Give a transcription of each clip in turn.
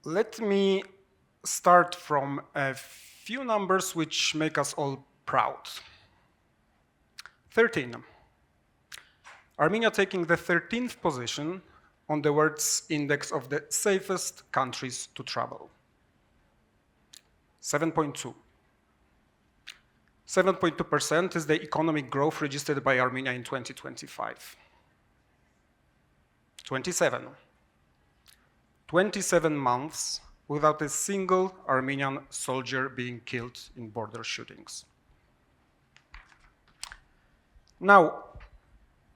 Let me start from a few numbers which make us all proud. 13. Armenia taking the 13th position on the world's index of the safest countries to travel. 7.2. 7.2% is the economic growth registered by Armenia in 2025. 27. 27 months without a single Armenian soldier being killed in border shootings. Now,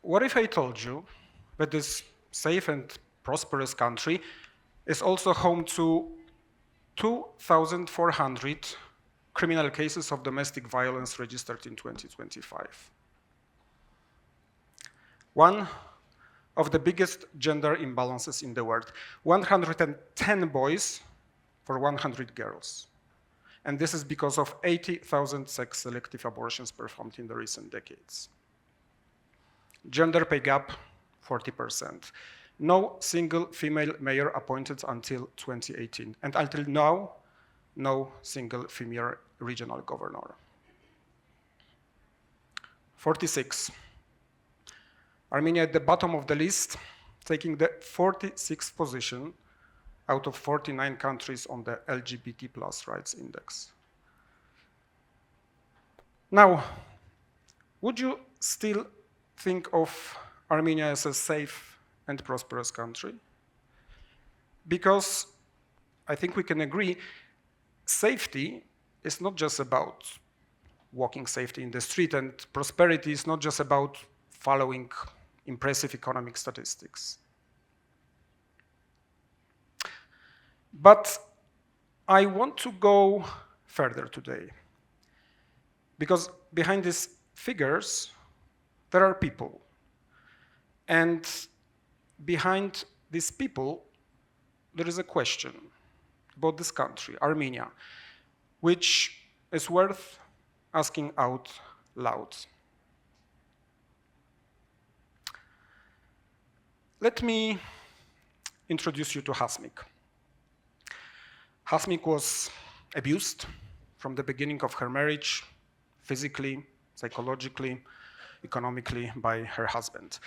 what if I told you that this safe and prosperous country is also home to 2,400 criminal cases of domestic violence registered in 2025? One of the biggest gender imbalances in the world. 110 boys for 100 girls. And this is because of 80,000 sex-selective abortions performed in the recent decades. Gender pay gap, 40%. No single female mayor appointed until 2018. And until now, no single female regional governor. 46. Armenia at the bottom of the list, taking the 46th position out of 49 countries on the LGBT plus rights index. Now, would you still think of Armenia as a safe and prosperous country? Because I think we can agree, safety is not just about walking safely in the street, and prosperity is not just about following impressive economic statistics. But I want to go further today, because behind these figures, there are people. And behind these people, there is a question about this country, Armenia, which is worth asking out loud. Let me introduce you to Hasmik. Hasmik was abused from the beginning of her marriage, physically, psychologically, economically, by her husband.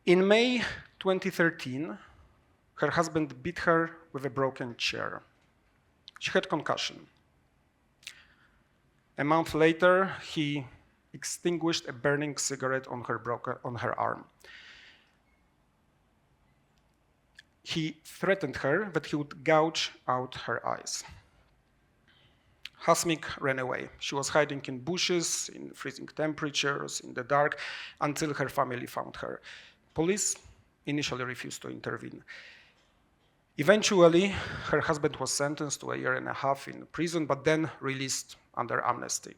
In May 2013, her husband beat her with a broken chair. She had concussion. A month later, he extinguished a burning cigarette on her arm. He threatened her that he would gouge out her eyes. Hasmik ran away. She was hiding in bushes, in freezing temperatures, in the dark, until her family found her. Police initially refused to intervene. Eventually, her husband was sentenced to 1.5 years in prison, but then released under amnesty.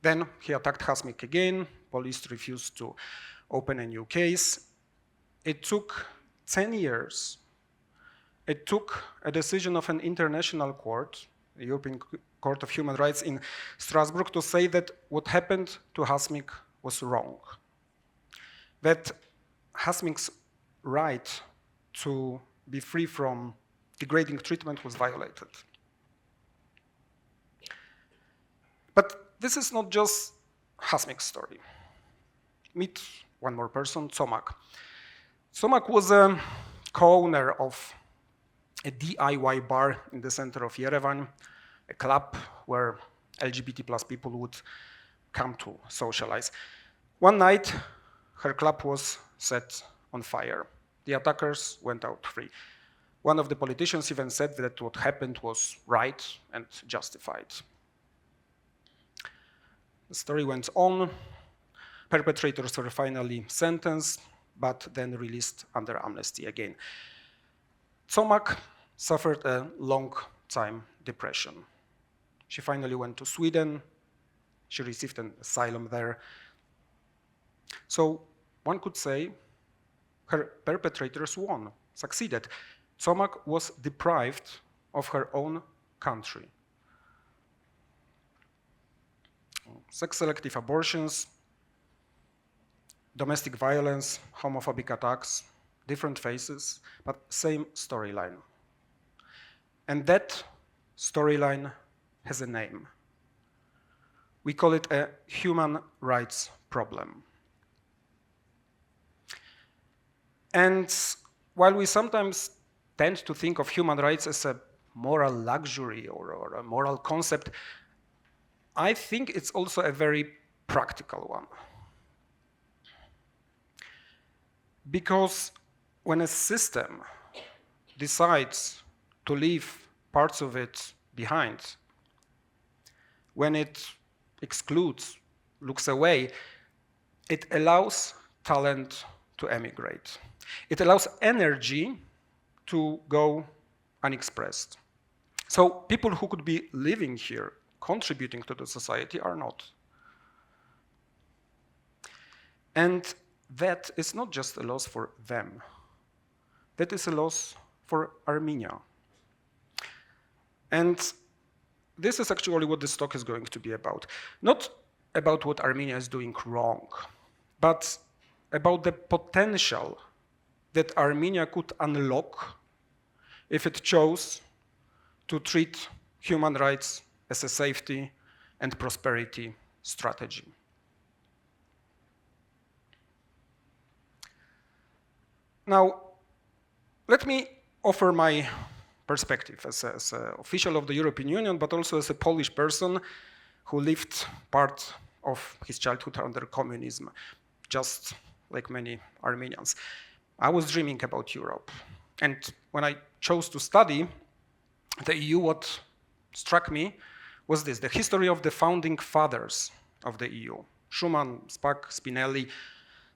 Then he attacked Hasmik again. Police refused to open a new case. It took 10 years. It took a decision of an international court, the European Court of Human Rights in Strasbourg, to say that what happened to Hasmik was wrong. That Hasmik's right to be free from degrading treatment was violated. But this is not just Hasmik's story. Meet one more person, Comak. Comak was a co-owner of a DIY bar in the center of Yerevan, a club where LGBT plus people would come to socialize. One night, her club was set on fire. The attackers went out free. One of the politicians even said that what happened was right and justified. The story went on. Perpetrators were finally sentenced, but then released under amnesty again. Comak suffered a long-time depression. She finally went to Sweden. She received an asylum there. So one could say her perpetrators won, succeeded. Comak was deprived of her own country. Sex-selective abortions, domestic violence, homophobic attacks, different faces, but same storyline. And that storyline has a name. We call it a human rights problem. And while we sometimes tend to think of human rights as a moral luxury or a moral concept, I think it's also a very practical one. Because when a system decides to leave parts of it behind, when it excludes, looks away, it allows talent to emigrate. It allows energy to go unexpressed. So people who could be living here, contributing to the society, are not. And that is not just a loss for them. That is a loss for Armenia. And this is actually what this talk is going to be about. Not about what Armenia is doing wrong, but about the potential that Armenia could unlock if it chose to treat human rights as a safety and prosperity strategy. Now, let me offer my perspective as an official of the European Union, but also as a Polish person who lived part of his childhood under communism, just like many Armenians. I was dreaming about Europe. And when I chose to study the EU, what struck me was this: the history of the founding fathers of the EU. Schuman, Spaak, Spinelli.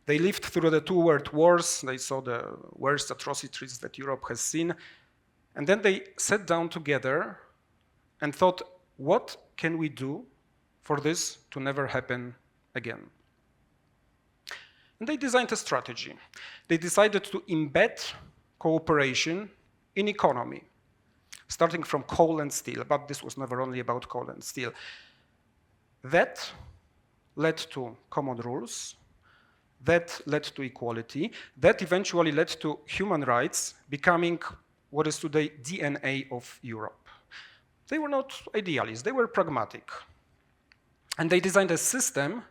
They lived through the two world wars. They saw the worst atrocities that Europe has seen. And then they sat down together and thought, what can we do for this to never happen again? And they designed a strategy. They decided to embed cooperation in economy, starting from coal and steel, but this was never only about coal and steel. That led to common rules, that led to equality, that eventually led to human rights becoming what is today DNA of Europe. They were not idealists, they were pragmatic. And they designed a system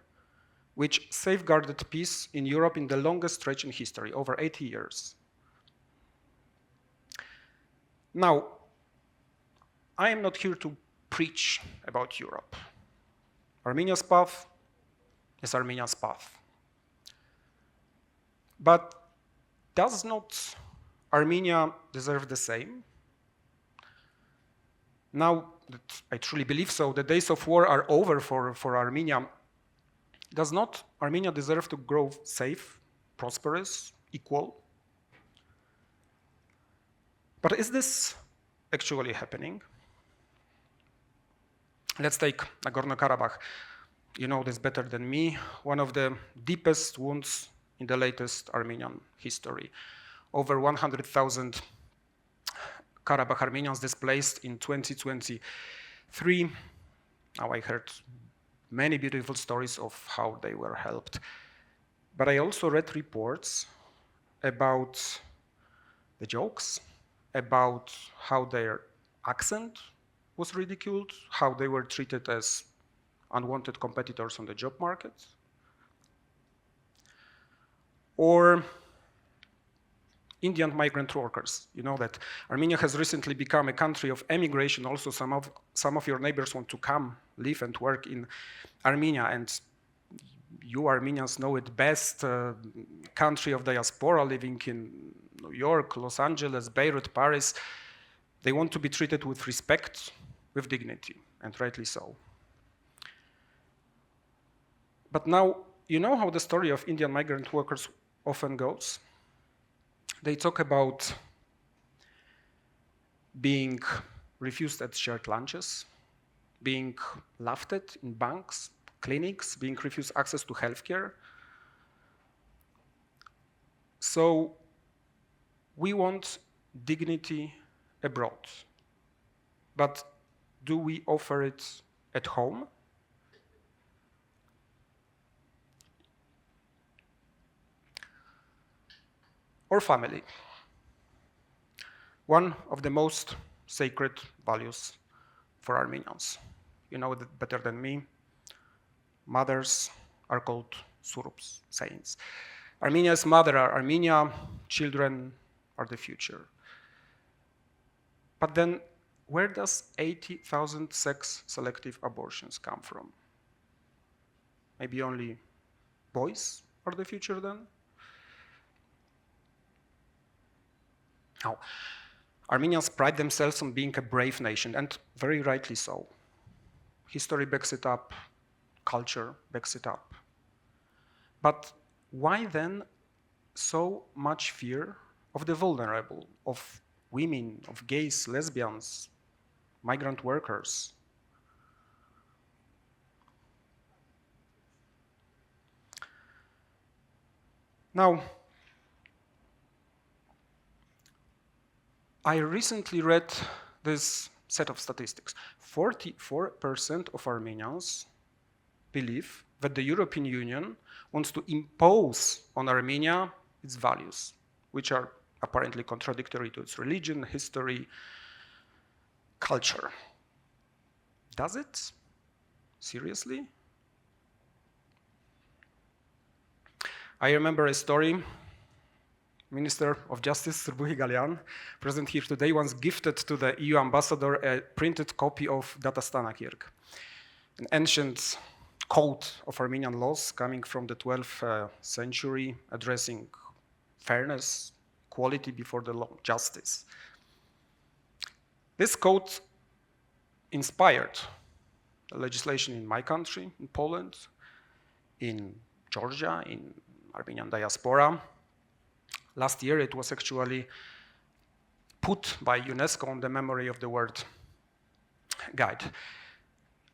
which safeguarded peace in Europe in the longest stretch in history, over 80 years. Now, I am not here to preach about Europe. Armenia's path is Armenia's path. But does not Armenia deserve the same? Now that I truly believe so, the days of war are over for Armenia. Does not Armenia deserve to grow safe, prosperous, equal? But is this actually happening? Let's take Nagorno-Karabakh. You know this better than me. One of the deepest wounds in the latest Armenian history. Over 100,000 Karabakh Armenians displaced in 2023. Now I heard many beautiful stories of how they were helped. But I also read reports about the jokes, about how their accent was ridiculed, how they were treated as unwanted competitors on the job market. Or Indian migrant workers. You know that Armenia has recently become a country of emigration. Also, some of your neighbors want to come, live and work in Armenia, and you Armenians know it best. Country of diaspora living in New York, Los Angeles, Beirut, Paris. They want to be treated with respect, with dignity, and rightly so. But now, you know how the story of Indian migrant workers often goes? They talk about being refused at shared lunches, being laughed at in banks, clinics, being refused access to healthcare. So we want dignity abroad. But do we offer it at home? or family. One of the most sacred values for Armenians. You know it better than me. Mothers are called surups, saints. Armenia's mother are Armenia, children are the future. But then, where does 80,000 sex-selective abortions come from? Maybe only boys are the future then? Now, Armenians pride themselves on being a brave nation, and very rightly so. History backs it up, culture backs it up. But why then so much fear of the vulnerable, of women, of gays, lesbians, migrant workers? Now, I recently read this set of statistics. 44% of Armenians believe that the European Union wants to impose on Armenia its values, which are apparently contradictory to its religion, history, culture. Does it? Seriously? I remember a story. Minister of Justice, Sârbu Higalian, present here today, once gifted to the EU ambassador a printed copy of Data Stanakirk, an ancient code of Armenian laws coming from the 12th century, addressing fairness, equality before the law, justice. This code inspired the legislation in my country, in Poland, in Georgia, in Armenian diaspora. Last year, it was actually put by UNESCO on the Memory of the World Guide.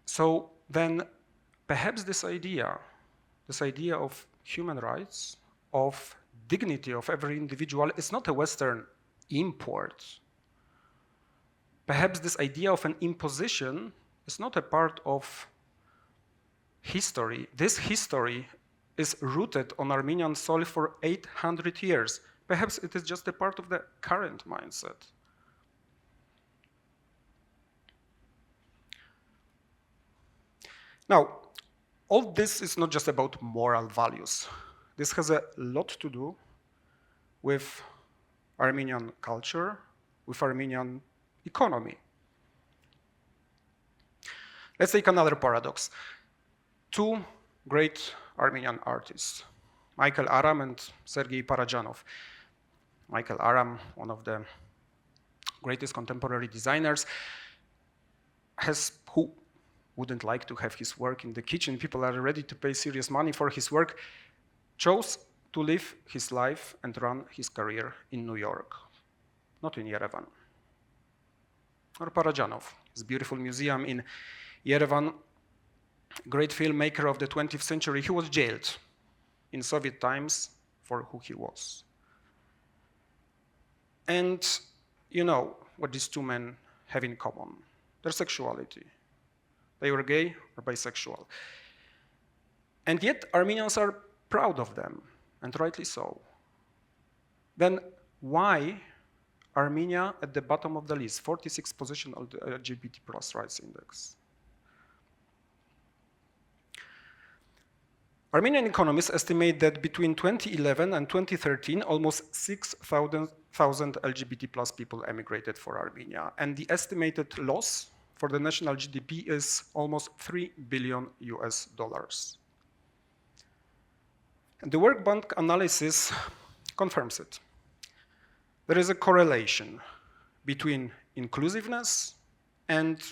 So then, perhaps this idea of human rights, of dignity of every individual, is not a Western import. Perhaps this idea of an imposition is not a part of history. This history is rooted on Armenian soil for 800 years. Perhaps it is just a part of the current mindset. Now, all this is not just about moral values. This has a lot to do with Armenian culture, with Armenian economy. Let's take another paradox. Two great Armenian artists, Michael Aram and Sergei Parajanov. Michael Aram, one of the greatest contemporary designers, who wouldn't like to have his work in the kitchen, people are ready to pay serious money for his work, chose to live his life and run his career in New York, not in Yerevan. Or Parajanov, his beautiful museum in Yerevan, great filmmaker of the 20th century, he was jailed in Soviet times for who he was. And you know what these two men have in common: their sexuality. They were gay or bisexual. And yet Armenians are proud of them, and rightly so. Then why Armenia at the bottom of the list, 46th position of the LGBT plus rights index? Armenian economists estimate that between 2011 and 2013, almost 6,000 LGBT plus people emigrated for Armenia, and the estimated loss for the national GDP is almost $3 billion US. And the World Bank analysis confirms it. There is a correlation between inclusiveness and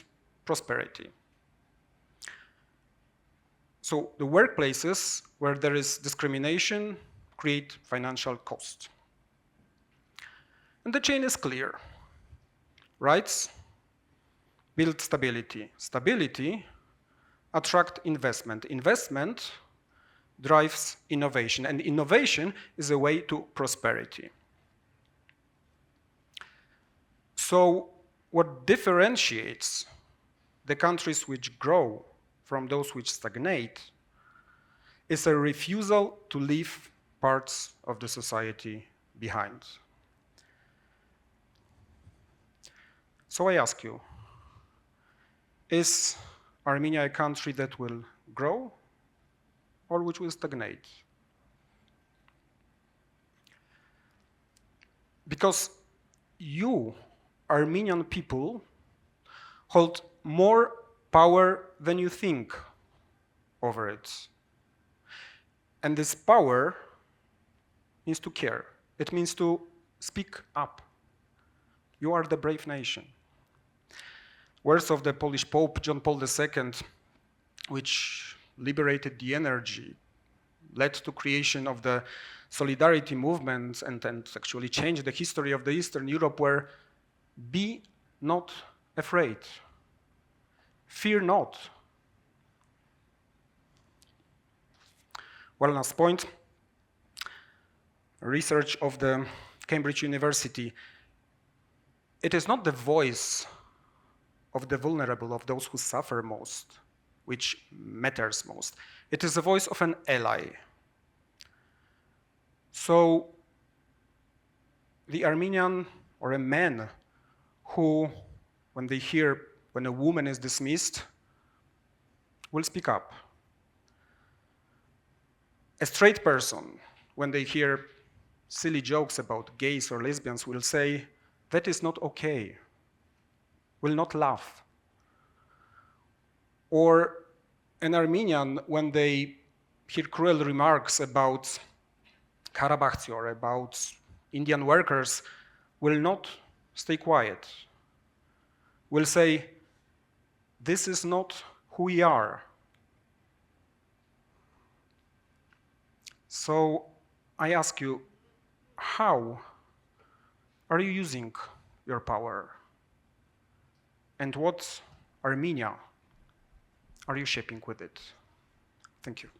prosperity. So the workplaces where there is discrimination create financial cost. And the chain is clear. Rights build stability. Stability attracts investment. Investment drives innovation, and innovation is a way to prosperity. So what differentiates the countries which grow from those which stagnate is a refusal to leave parts of the society behind. So I ask you, is Armenia a country that will grow or which will stagnate? Because you, Armenian people, hold more power than you think over it. And this power means to care. It means to speak up. You are the brave nation. Words of the Polish Pope John Paul II, which liberated the energy, led to creation of the solidarity movement and actually changed the history of the Eastern Europe, were be not afraid. Fear not. One last point. Research of the Cambridge University. It is not the voice of the vulnerable, of those who suffer most, which matters most. It is the voice of an ally. So the Armenian or a man who, when they hear when a woman is dismissed, will speak up. A straight person, when they hear silly jokes about gays or lesbians, will say, that is not okay, will not laugh. Or an Armenian, when they hear cruel remarks about Karabakhti or about Indian workers, will not stay quiet, will say, this is not who we are. So I ask you, how are you using your power? And what Armenia are you shaping with it? Thank you.